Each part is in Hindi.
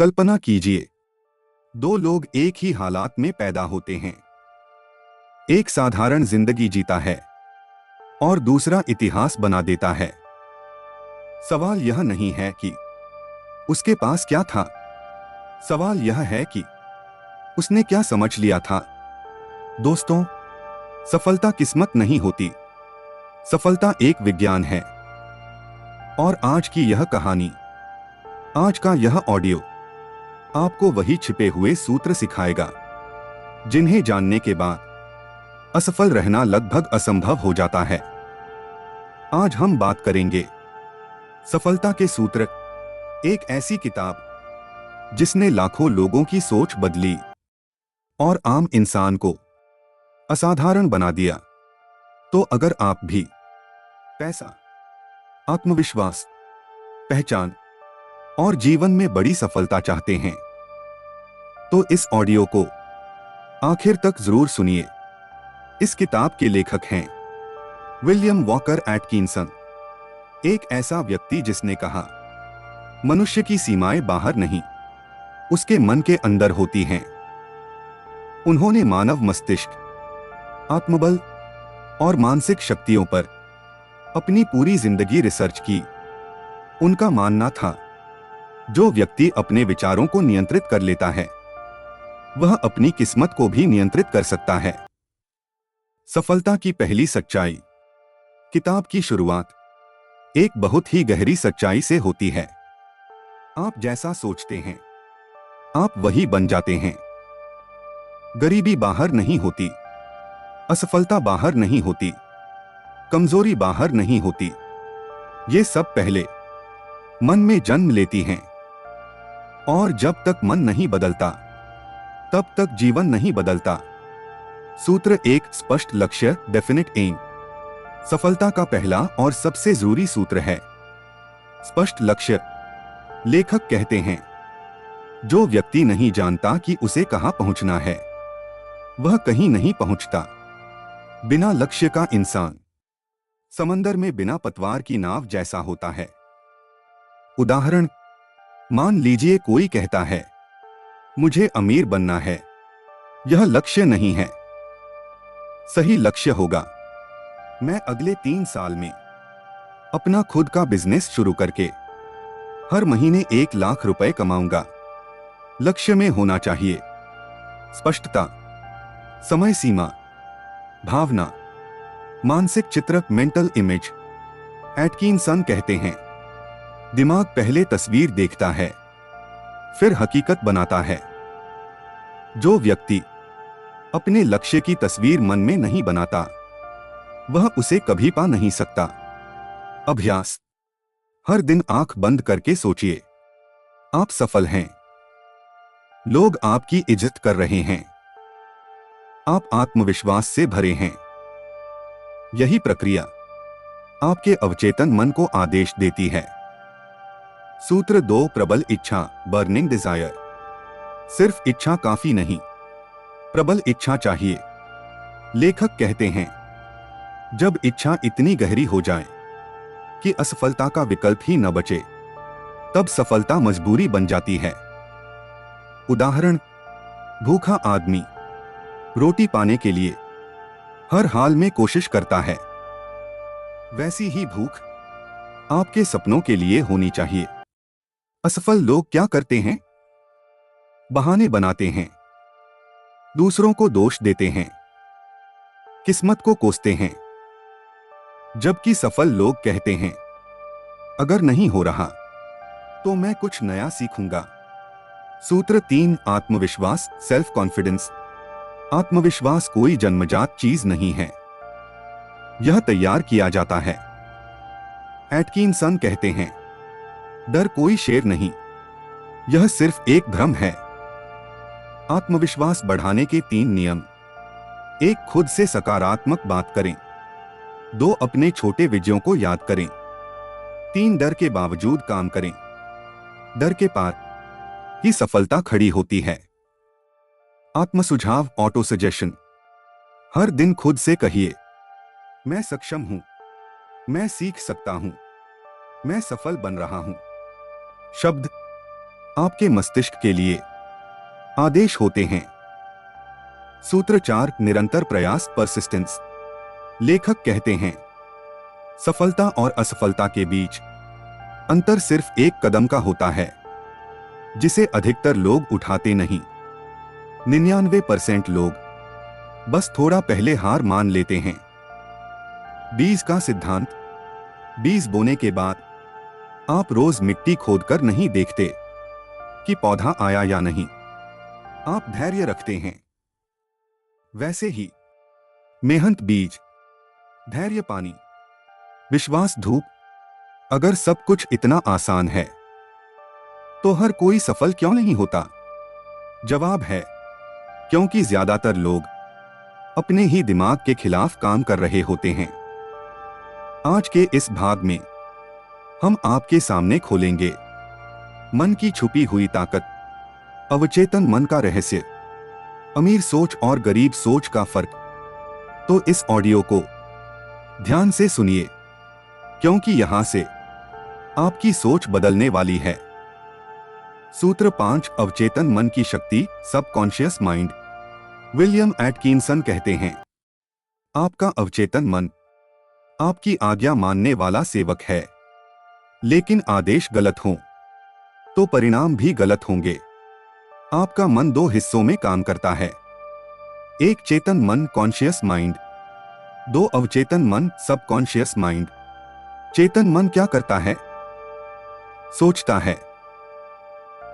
कल्पना कीजिए, दो लोग एक ही हालात में पैदा होते हैं। एक साधारण जिंदगी जीता है और दूसरा इतिहास बना देता है। सवाल यह नहीं है कि उसके पास क्या था, सवाल यह है कि उसने क्या समझ लिया था। दोस्तों, सफलता किस्मत नहीं होती, सफलता एक विज्ञान है। और आज की यह कहानी, आज का यह ऑडियो आपको वही छिपे हुए सूत्र सिखाएगा जिन्हें जानने के बाद असफल रहना लगभग असंभव हो जाता है। आज हम बात करेंगे सफलता के सूत्र, एक ऐसी किताब जिसने लाखों लोगों की सोच बदली और आम इंसान को असाधारण बना दिया। तो अगर आप भी पैसा, आत्मविश्वास, पहचान और जीवन में बड़ी सफलता चाहते हैं तो इस ऑडियो को आखिर तक जरूर सुनिए। इस किताब के लेखक हैं विलियम वॉकर एटकिंसन, एक ऐसा व्यक्ति जिसने कहा, मनुष्य की सीमाएं बाहर नहीं, उसके मन के अंदर होती हैं। उन्होंने मानव मस्तिष्क, आत्मबल और मानसिक शक्तियों पर अपनी पूरी जिंदगी रिसर्च की। उनका मानना था, जो व्यक्ति अपने विचारों को नियंत्रित कर लेता है वह अपनी किस्मत को भी नियंत्रित कर सकता है। सफलता की पहली सच्चाई। किताब की शुरुआत एक बहुत ही गहरी सच्चाई से होती है। आप जैसा सोचते हैं आप वही बन जाते हैं। गरीबी बाहर नहीं होती, असफलता बाहर नहीं होती, कमजोरी बाहर नहीं होती, ये सब पहले मन में जन्म लेती हैं। और जब तक मन नहीं बदलता तब तक जीवन नहीं बदलता। सूत्र एक, स्पष्ट लक्ष्य, डेफिनिट एम। सफलता का पहला और सबसे जरूरी सूत्र है स्पष्ट लक्ष्य। लेखक कहते हैं, जो व्यक्ति नहीं जानता कि उसे कहां पहुंचना है वह कहीं नहीं पहुंचता। बिना लक्ष्य का इंसान समंदर में बिना पतवार की नाव जैसा होता है। उदाहरण, मान लीजिए कोई कहता है, मुझे अमीर बनना है। यह लक्ष्य नहीं है। सही लक्ष्य होगा, मैं अगले 3 साल में अपना खुद का बिजनेस शुरू करके हर महीने 1 लाख रुपए कमाऊंगा। लक्ष्य में होना चाहिए स्पष्टता, समय सीमा, भावना, मानसिक चित्र, मेंटल इमेज। एटकिंसन कहते हैं, दिमाग पहले तस्वीर देखता है फिर हकीकत बनाता है। जो व्यक्ति अपने लक्ष्य की तस्वीर मन में नहीं बनाता वह उसे कभी पा नहीं सकता। अभ्यास। हर दिन आंख बंद करके सोचिए, आप सफल हैं, लोग आपकी इज्जत कर रहे हैं, आप आत्मविश्वास से भरे हैं। यही प्रक्रिया आपके अवचेतन मन को आदेश देती है। सूत्र 2, प्रबल इच्छा, बर्निंग डिजायर। सिर्फ इच्छा काफी नहीं, प्रबल इच्छा चाहिए। लेखक कहते हैं, जब इच्छा इतनी गहरी हो जाए कि असफलता का विकल्प ही न बचे तब सफलता मजबूरी बन जाती है। उदाहरण, भूखा आदमी रोटी पाने के लिए हर हाल में कोशिश करता है। वैसी ही भूख आपके सपनों के लिए होनी चाहिए। असफल लोग क्या करते हैं? बहाने बनाते हैं, दूसरों को दोष देते हैं, किस्मत को कोसते हैं। जबकि सफल लोग कहते हैं, अगर नहीं हो रहा तो मैं कुछ नया सीखूंगा। सूत्र 3, आत्मविश्वास, सेल्फ कॉन्फिडेंस। आत्मविश्वास कोई जन्मजात चीज नहीं है, यह तैयार किया जाता है। एटकिंसन कहते हैं, डर कोई शेर नहीं, यह सिर्फ एक भ्रम है। आत्मविश्वास बढ़ाने के 3 नियम। 1, खुद से सकारात्मक बात करें। 2, अपने छोटे विजयों को याद करें। 3, डर के बावजूद काम करें। डर के पार ही सफलता खड़ी होती है। आत्मसुझाव, ऑटो सजेशन। हर दिन खुद से कहिए, मैं सक्षम हूं, मैं सीख सकता हूं, मैं सफल बन रहा हूं। शब्द आपके मस्तिष्क के लिए आदेश होते हैं। सूत्र 4, निरंतर प्रयास, परसिस्टेंस। लेखक कहते हैं, सफलता और असफलता के बीच अंतर सिर्फ एक कदम का होता है, जिसे अधिकतर लोग उठाते नहीं। 99% लोग बस थोड़ा पहले हार मान लेते हैं। बीज का सिद्धांत। बीज बोने के बाद आप रोज मिट्टी खोदकर नहीं देखते कि पौधा आया या नहीं, आप धैर्य रखते हैं। वैसे ही मेहनत बीज, धैर्य पानी, विश्वास धूप। अगर सब कुछ इतना आसान है तो हर कोई सफल क्यों नहीं होता? जवाब है, क्योंकि ज्यादातर लोग अपने ही दिमाग के खिलाफ काम कर रहे होते हैं। आज के इस भाग में हम आपके सामने खोलेंगे मन की छुपी हुई ताकत, अवचेतन मन का रहस्य, अमीर सोच और गरीब सोच का फर्क। तो इस ऑडियो को ध्यान से सुनिए, क्योंकि यहां से आपकी सोच बदलने वाली है। सूत्र 5, अवचेतन मन की शक्ति, सबकॉन्शियस माइंड। विलियम एटकिंसन कहते हैं, आपका अवचेतन मन आपकी आज्ञा मानने वाला सेवक है। लेकिन आदेश गलत हों तो परिणाम भी गलत होंगे। आपका मन 2 हिस्सों में काम करता है, एक चेतन मन, कॉन्शियस माइंड, 2 अवचेतन मन, सबकॉन्शियस माइंड। चेतन मन क्या करता है? सोचता है,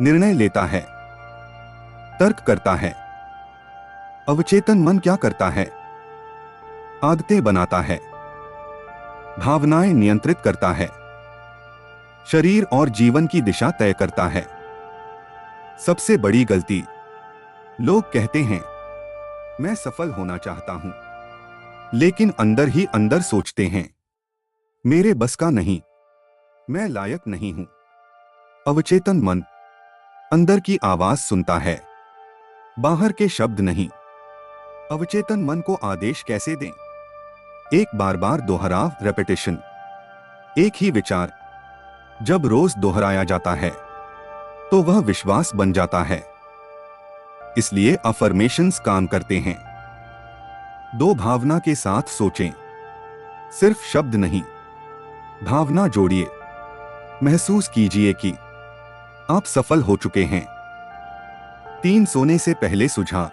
निर्णय लेता है, तर्क करता है। अवचेतन मन क्या करता है? आदतें बनाता है, भावनाएं नियंत्रित करता है, शरीर और जीवन की दिशा तय करता है। सबसे बड़ी गलती, लोग कहते हैं, मैं सफल होना चाहता हूं, लेकिन अंदर ही अंदर सोचते हैं, मेरे बस का नहीं, मैं लायक नहीं हूं। अवचेतन मन अंदर की आवाज सुनता है, बाहर के शब्द नहीं। अवचेतन मन को आदेश कैसे दें? एक बार बार दोहराव, रेपिटेशन। एक ही विचार जब रोज दोहराया जाता है तो वह विश्वास बन जाता है। इसलिए अफर्मेशंस काम करते हैं। 2 भावना के साथ सोचें, सिर्फ शब्द नहीं, भावना जोड़िए। महसूस कीजिए कि आप सफल हो चुके हैं। 3, सोने से पहले सुझाव।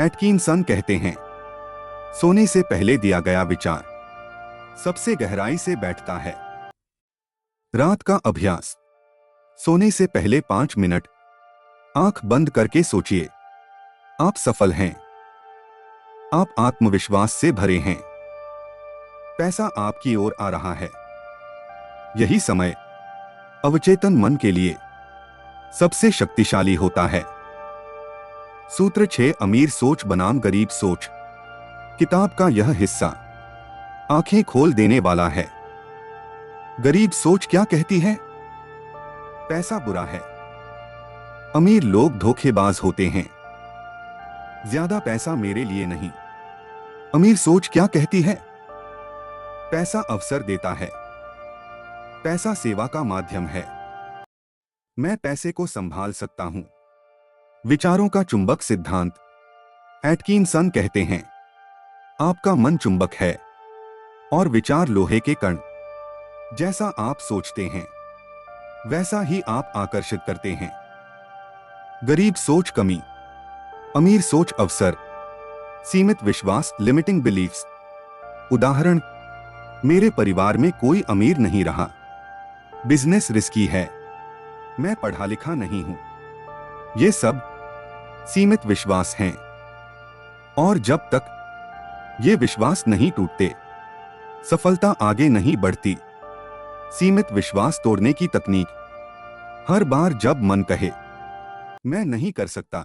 एटकिंसन कहते हैं, सोने से पहले दिया गया विचार सबसे गहराई से बैठता है। रात का अभ्यास। सोने से पहले 5 मिनट आंख बंद करके सोचिए, आप सफल हैं, आप आत्मविश्वास से भरे हैं, पैसा आपकी ओर आ रहा है। यही समय अवचेतन मन के लिए सबसे शक्तिशाली होता है। सूत्र 6, अमीर सोच बनाम गरीब सोच। किताब का यह हिस्सा आंखें खोल देने वाला है। गरीब सोच क्या कहती है? पैसा बुरा है, अमीर लोग धोखेबाज होते हैं, ज्यादा पैसा मेरे लिए नहीं। अमीर सोच क्या कहती है? पैसा अवसर देता है, पैसा सेवा का माध्यम है, मैं पैसे को संभाल सकता हूं। विचारों का चुंबक सिद्धांत। एटकिंसन कहते हैं, आपका मन चुंबक है और विचार लोहे के कण। जैसा आप सोचते हैं वैसा ही आप आकर्षित करते हैं। गरीब सोच कमी, अमीर सोच अवसर, सीमित विश्वास, लिमिटिंग बिलीफ्स। उदाहरण, मेरे परिवार में कोई अमीर नहीं रहा, बिजनेस रिस्की है, मैं पढ़ा लिखा नहीं हूं। ये सब सीमित विश्वास हैं, और जब तक ये विश्वास नहीं टूटते सफलता आगे नहीं बढ़ती। सीमित विश्वास तोड़ने की तकनीक। हर बार जब मन कहे मैं नहीं कर सकता,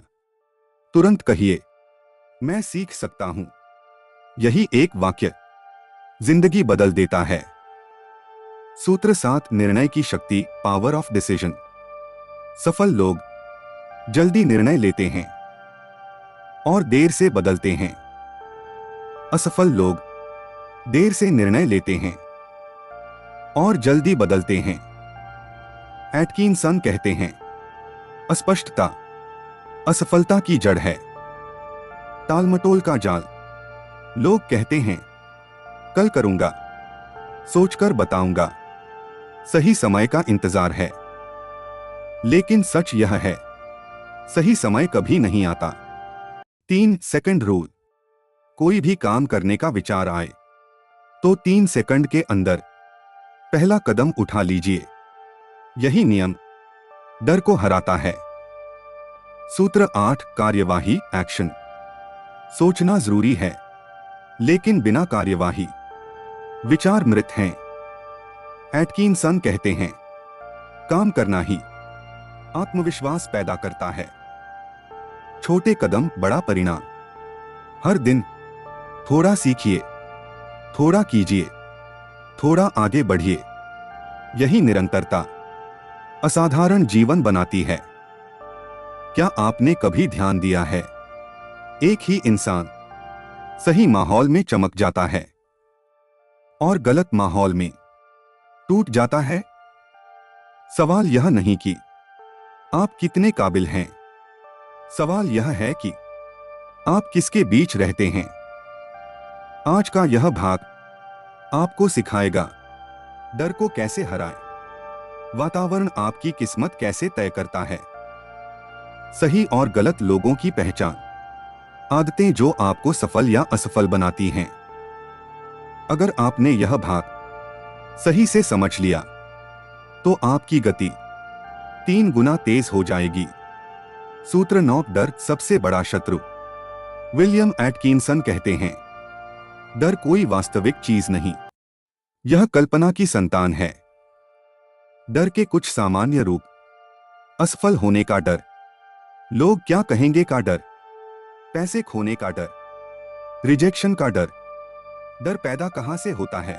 तुरंत कहिए मैं सीख सकता हूं। यही एक वाक्य जिंदगी बदल देता है। सूत्र 7, निर्णय की शक्ति, पावर ऑफ डिसीजन। सफल लोग जल्दी निर्णय लेते हैं और देर से बदलते हैं। असफल लोग देर से निर्णय लेते हैं और जल्दी बदलते हैं। एटकिंसन कहते हैं, अस्पष्टता असफलता की जड़ है। टालमटोल का जाल। लोग कहते हैं कल करूंगा, सोचकर बताऊंगा, सही समय का इंतजार है। लेकिन सच यह है, सही समय कभी नहीं आता। 3 सेकंड रूल। कोई भी काम करने का विचार आए तो 3 सेकंड के अंदर पहला कदम उठा लीजिए। यही नियम डर को हराता है। सूत्र 8 कार्यवाही एक्शन। सोचना जरूरी है, लेकिन बिना कार्यवाही विचार मृत हैं। एटकिंसन कहते हैं काम करना ही आत्मविश्वास पैदा करता है। छोटे कदम बड़ा परिणाम। हर दिन थोड़ा सीखिए, थोड़ा कीजिए, थोड़ा आगे बढ़िए। यही निरंतरता असाधारण जीवन बनाती है। क्या आपने कभी ध्यान दिया है, एक ही इंसान सही माहौल में चमक जाता है और गलत माहौल में टूट जाता है? सवाल यह नहीं कि आप कितने काबिल हैं, सवाल यह है कि आप किसके बीच रहते हैं। आज का यह भाग आपको सिखाएगा डर को कैसे हराएं, वातावरण आपकी किस्मत कैसे तय करता है, सही और गलत लोगों की पहचान, आदतें जो आपको सफल या असफल बनाती हैं। अगर आपने यह भाग सही से समझ लिया तो आपकी गति 3 गुना तेज हो जाएगी। सूत्र 9 डर सबसे बड़ा शत्रु। विलियम एटकिंसन कहते हैं डर कोई वास्तविक चीज नहीं, यह कल्पना की संतान है। डर के कुछ सामान्य रूप: असफल होने का डर, लोग क्या कहेंगे का डर, पैसे खोने का डर, रिजेक्शन का डर। डर पैदा कहां से होता है?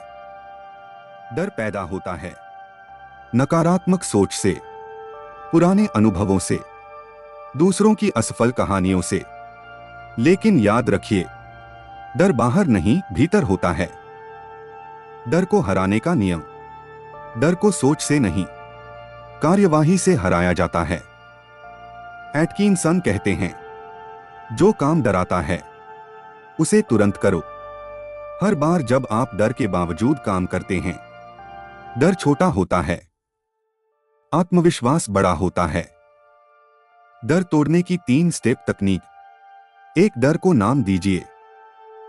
डर पैदा होता है नकारात्मक सोच से, पुराने अनुभवों से, दूसरों की असफल कहानियों से। लेकिन याद रखिए, डर बाहर नहीं भीतर होता है। डर को हराने का नियम: डर को सोच से नहीं, कार्यवाही से हराया जाता है। एटकिंसन कहते हैं जो काम डराता है उसे तुरंत करो। हर बार जब आप डर के बावजूद काम करते हैं, डर छोटा होता है, आत्मविश्वास बड़ा होता है। डर तोड़ने की 3 स्टेप तकनीक। 1 डर को नाम दीजिए।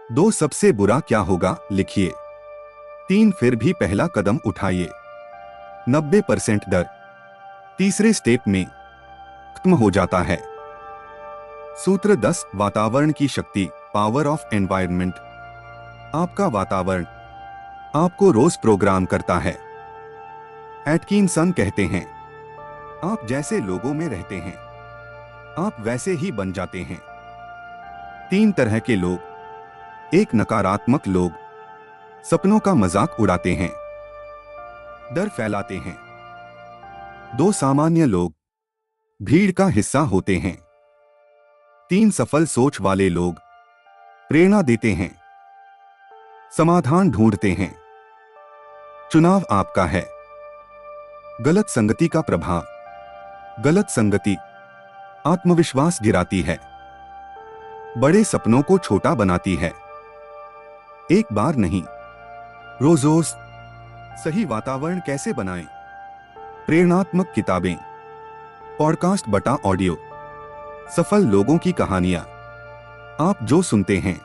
2 सबसे बुरा क्या होगा लिखिए। 3 फिर भी पहला कदम उठाइए। 90% डर तीसरे स्टेप में खत्म हो जाता है। सूत्र 10 वातावरण की शक्ति, पावर ऑफ एनवायरनमेंट। आपका वातावरण आपको रोज प्रोग्राम करता है। एटकिंसन कहते हैं आप जैसे लोगों में रहते हैं, आप वैसे ही बन जाते हैं। 3 तरह के लोग: 1 नकारात्मक लोग, सपनों का मजाक उड़ाते हैं, डर फैलाते हैं। 2 सामान्य लोग, भीड़ का हिस्सा होते हैं। 3 सफल सोच वाले लोग, प्रेरणा देते हैं, समाधान ढूंढते हैं। चुनाव आपका है। गलत संगति का प्रभाव। गलत संगति आत्मविश्वास गिराती है, बड़े सपनों को छोटा बनाती है। एक बार नहीं, रोज रोज। सही वातावरण कैसे बनाएं? प्रेरणात्मक किताबें, पॉडकास्ट बटा ऑडियो, सफल लोगों की कहानियां। आप जो सुनते हैं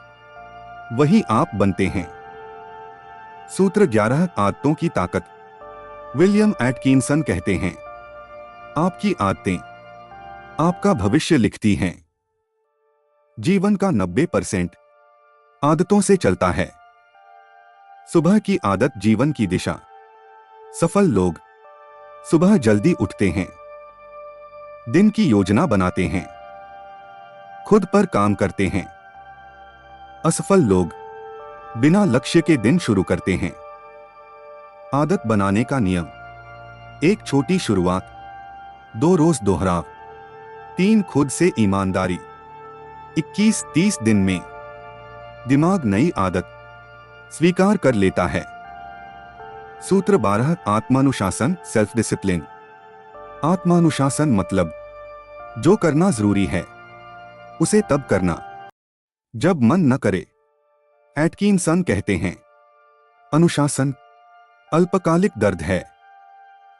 वही आप बनते हैं। सूत्र 11 आदतों की ताकत। विलियम एटकिंसन कहते हैं आपकी आदतें आपका भविष्य लिखती हैं। जीवन का 90% आदतों से चलता है। सुबह की आदत जीवन की दिशा। सफल लोग सुबह जल्दी उठते हैं, दिन की योजना बनाते हैं, खुद पर काम करते हैं। असफल लोग बिना लक्ष्य के दिन शुरू करते हैं। आदत बनाने का नियम: 1 छोटी शुरुआत, 2 रोज दोहराव, 3 खुद से ईमानदारी। 21-30 दिन में दिमाग नई आदत स्वीकार कर लेता है। सूत्र 12 आत्मानुशासन, सेल्फ डिसिप्लिन। आत्मानुशासन मतलब जो करना जरूरी है उसे तब करना जब मन न करे। एटकिंसन कहते हैं, अनुशासन अल्पकालिक दर्द है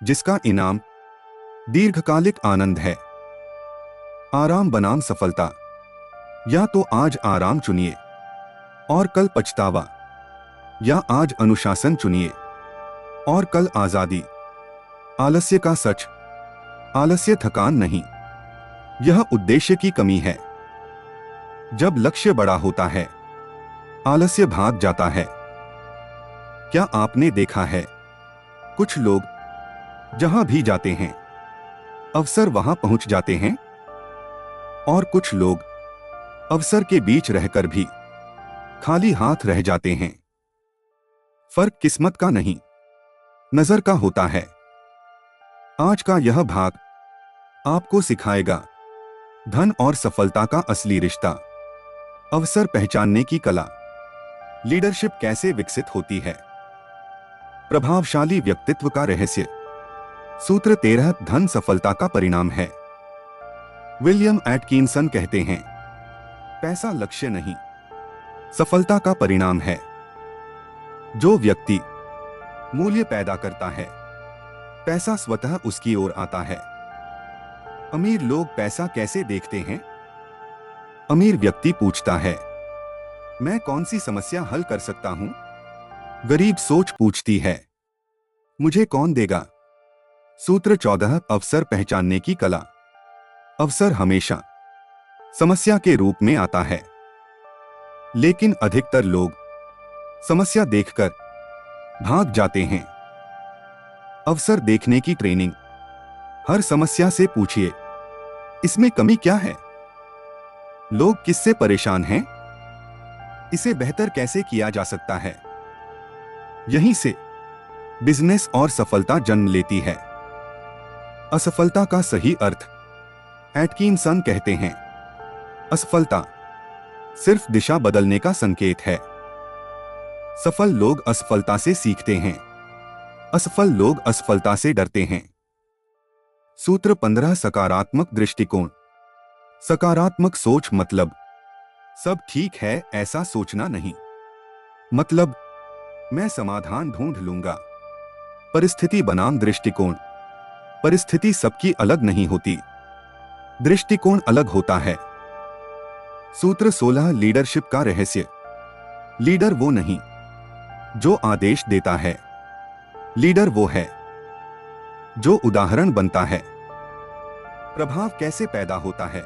जिसका इनाम दीर्घकालिक आनंद है। आराम बनाम सफलता। या तो आज आराम चुनिए और कल पछतावा, या आज अनुशासन चुनिए और कल आजादी। आलस्य का सच। आलस्य थकान नहीं, यह उद्देश्य की कमी है। जब लक्ष्य बड़ा होता है आलस्य भाग जाता है। क्या आपने देखा है, कुछ लोग जहां भी जाते हैं अवसर वहां पहुंच जाते हैं, और कुछ लोग अवसर के बीच रहकर भी खाली हाथ रह जाते हैं। फर्क किस्मत का नहीं, नजर का होता है। आज का यह भाग आपको सिखाएगा धन और सफलता का असली रिश्ता, अवसर पहचानने की कला, लीडरशिप कैसे विकसित होती है, प्रभावशाली व्यक्तित्व का रहस्य। सूत्र 13 धन सफलता का परिणाम है। विलियम एटकिंसन कहते हैं, पैसा लक्ष्य नहीं, सफलता का परिणाम है। जो व्यक्ति मूल्य पैदा करता है पैसा स्वतः उसकी ओर आता है। अमीर लोग पैसा कैसे देखते हैं? अमीर व्यक्ति पूछता है, मैं कौन सी समस्या हल कर सकता हूं? गरीब सोच पूछती है, मुझे कौन देगा? सूत्र 14 अवसर पहचानने की कला। अवसर हमेशा समस्या के रूप में आता है, लेकिन अधिकतर लोग समस्या देखकर भाग जाते हैं। अवसर देखने की ट्रेनिंग। हर समस्या से पूछिए, इसमें कमी क्या है? लोग किससे परेशान हैं? इसे बेहतर कैसे किया जा सकता है? यहीं से बिजनेस और सफलता जन्म लेती है। असफलता का सही अर्थ। एटकिंसन कहते हैं, असफलता सिर्फ दिशा बदलने का संकेत है। सफल लोग असफलता से सीखते हैं, असफल लोग असफलता से डरते हैं। सूत्र 15 सकारात्मक दृष्टिकोण। सकारात्मक सोच मतलब सब ठीक है ऐसा सोचना नहीं, मतलब मैं समाधान ढूंढ लूंगा। परिस्थिति बनाम दृष्टिकोण। परिस्थिति सबकी अलग नहीं होती, दृष्टिकोण अलग होता है। सूत्र 16 लीडरशिप का रहस्य। लीडर वो नहीं जो आदेश देता है, लीडर वो है जो उदाहरण बनता है। प्रभाव कैसे पैदा होता है?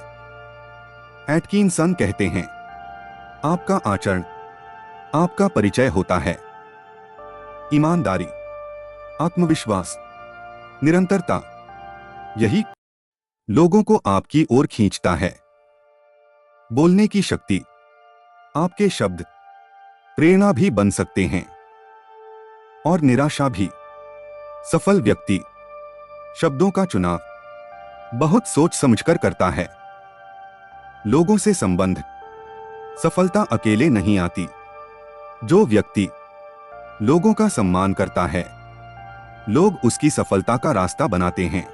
एटकिंसन कहते हैं, आपका आचरण आपका परिचय होता है। ईमानदारी, आत्मविश्वास, निरंतरता, यही लोगों को आपकी ओर खींचता है। बोलने की शक्ति। आपके शब्द प्रेरणा भी बन सकते हैं और निराशा भी। सफल व्यक्ति शब्दों का चुनाव बहुत सोच समझकर करता है। लोगों से संबंध। सफलता अकेले नहीं आती। जो व्यक्ति लोगों का सम्मान करता है, लोग उसकी सफलता का रास्ता बनाते हैं।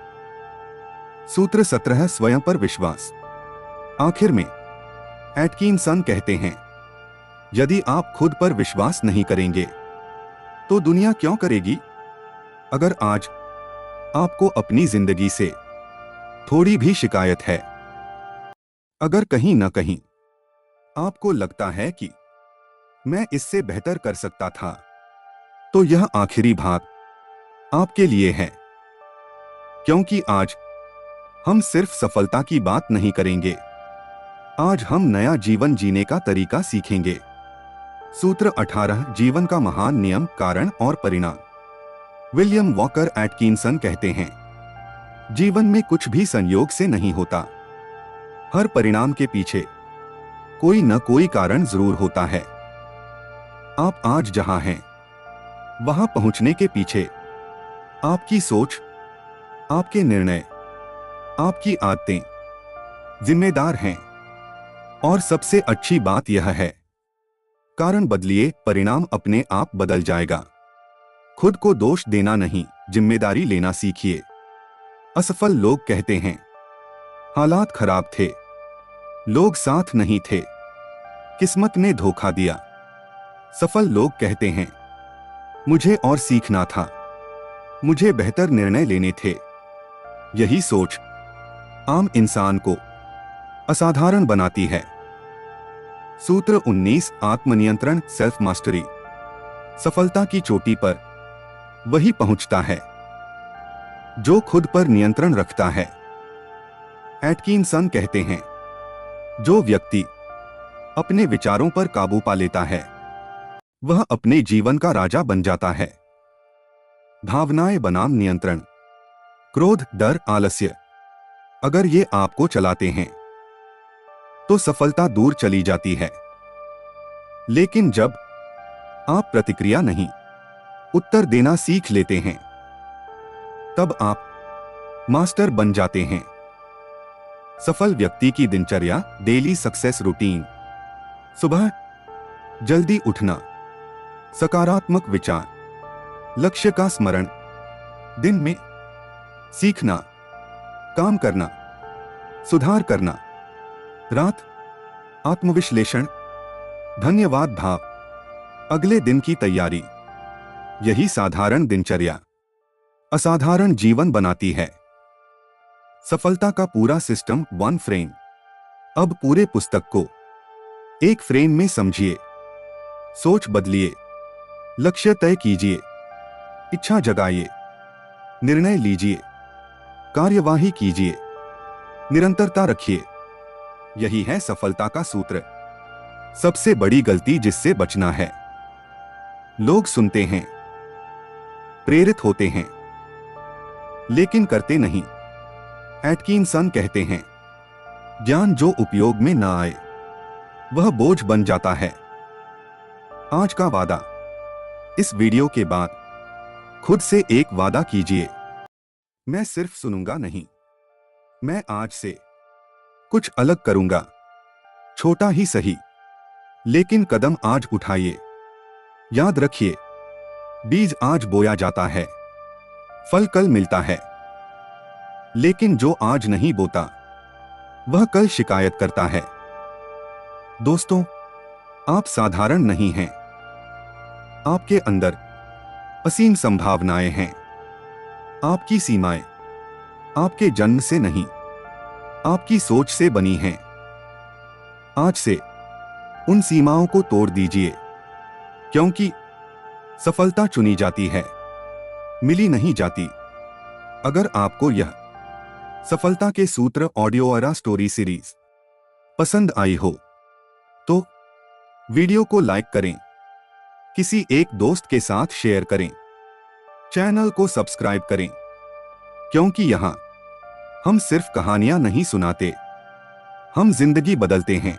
सूत्र 17 स्वयं पर विश्वास। आखिर में एटकिंसन कहते हैं, यदि आप खुद पर विश्वास नहीं करेंगे तो दुनिया क्यों करेगी? अगर आज आपको अपनी जिंदगी से थोड़ी भी शिकायत है, अगर कहीं न कहीं आपको लगता है कि मैं इससे बेहतर कर सकता था, तो यह आखिरी भाग आपके लिए है। क्योंकि आज हम सिर्फ सफलता की बात नहीं करेंगे, आज हम नया जीवन जीने का तरीका सीखेंगे। सूत्र 18 जीवन का महान नियम, कारण और परिणाम। विलियम वॉकर एटकिंसन कहते हैं, जीवन में कुछ भी संयोग से नहीं होता। हर परिणाम के पीछे कोई न कोई कारण जरूर होता है। आप आज जहां हैं वहां पहुंचने के पीछे आपकी सोच, आपके निर्णय, आपकी आदतें जिम्मेदार हैं। और सबसे अच्छी बात यह है, कारण बदलिए, परिणाम अपने आप बदल जाएगा। खुद को दोष देना नहीं, जिम्मेदारी लेना सीखिए। असफल लोग कहते हैं, हालात खराब थे, लोग साथ नहीं थे, किस्मत ने धोखा दिया। सफल लोग कहते हैं, मुझे और सीखना था, मुझे बेहतर निर्णय लेने थे। यही सोच आम इंसान को असाधारण बनाती है। सूत्र 19 आत्मनियंत्रण सेल्फ मास्टरी। सफलता की चोटी पर वही पहुंचता है जो खुद पर नियंत्रण रखता है। एटकिंसन कहते हैं, जो व्यक्ति अपने विचारों पर काबू पा लेता है वह अपने जीवन का राजा बन जाता है। भावनाएं बनाम नियंत्रण। क्रोध, डर, आलस्य अगर ये आपको चलाते हैं तो सफलता दूर चली जाती है। लेकिन जब आप प्रतिक्रिया नहीं, उत्तर देना सीख लेते हैं, तब आप मास्टर बन जाते हैं। सफल व्यक्ति की दिनचर्या। Daily success routine. सुबह जल्दी उठना, सकारात्मक विचार, लक्ष्य का स्मरण, दिन में सीखना, काम करना, सुधार करना, रात आत्मविश्लेषण, धन्यवाद भाव, अगले दिन की तैयारी। यही साधारण दिनचर्या असाधारण जीवन बनाती है। सफलता का पूरा सिस्टम। 1 फ्रेम। अब पूरे पुस्तक को एक फ्रेम में समझिए। सोच बदलिए, लक्ष्य तय कीजिए, इच्छा जगाइए, निर्णय लीजिए, कार्यवाही कीजिए, निरंतरता रखिए। यही है सफलता का सूत्र। सबसे बड़ी गलती जिससे बचना है। लोग सुनते हैं, प्रेरित होते हैं, लेकिन करते नहीं। एटकिंसन कहते हैं, ज्ञान जो उपयोग में ना आए वह बोझ बन जाता है। आज का वादा। इस वीडियो के बाद खुद से एक वादा कीजिए, मैं सिर्फ सुनूंगा नहीं, मैं आज से कुछ अलग करूंगा। छोटा ही सही, लेकिन कदम आज उठाइए। याद रखिए, बीज आज बोया जाता है, फल कल मिलता है। लेकिन जो आज नहीं बोता वह कल शिकायत करता है। दोस्तों, आप साधारण नहीं हैं। आपके अंदर असीम संभावनाएं हैं। आपकी सीमाएं आपके जन्म से नहीं, आपकी सोच से बनी हैं। आज से उन सीमाओं को तोड़ दीजिए, क्योंकि सफलता चुनी जाती है, मिली नहीं जाती। अगर आपको यह सफलता के सूत्र ऑडियो और स्टोरी सीरीज पसंद आई हो तो वीडियो को लाइक करें, किसी एक दोस्त के साथ शेयर करें, चैनल को सब्सक्राइब करें, क्योंकि यहां हम सिर्फ कहानियां नहीं सुनाते, हम जिंदगी बदलते हैं।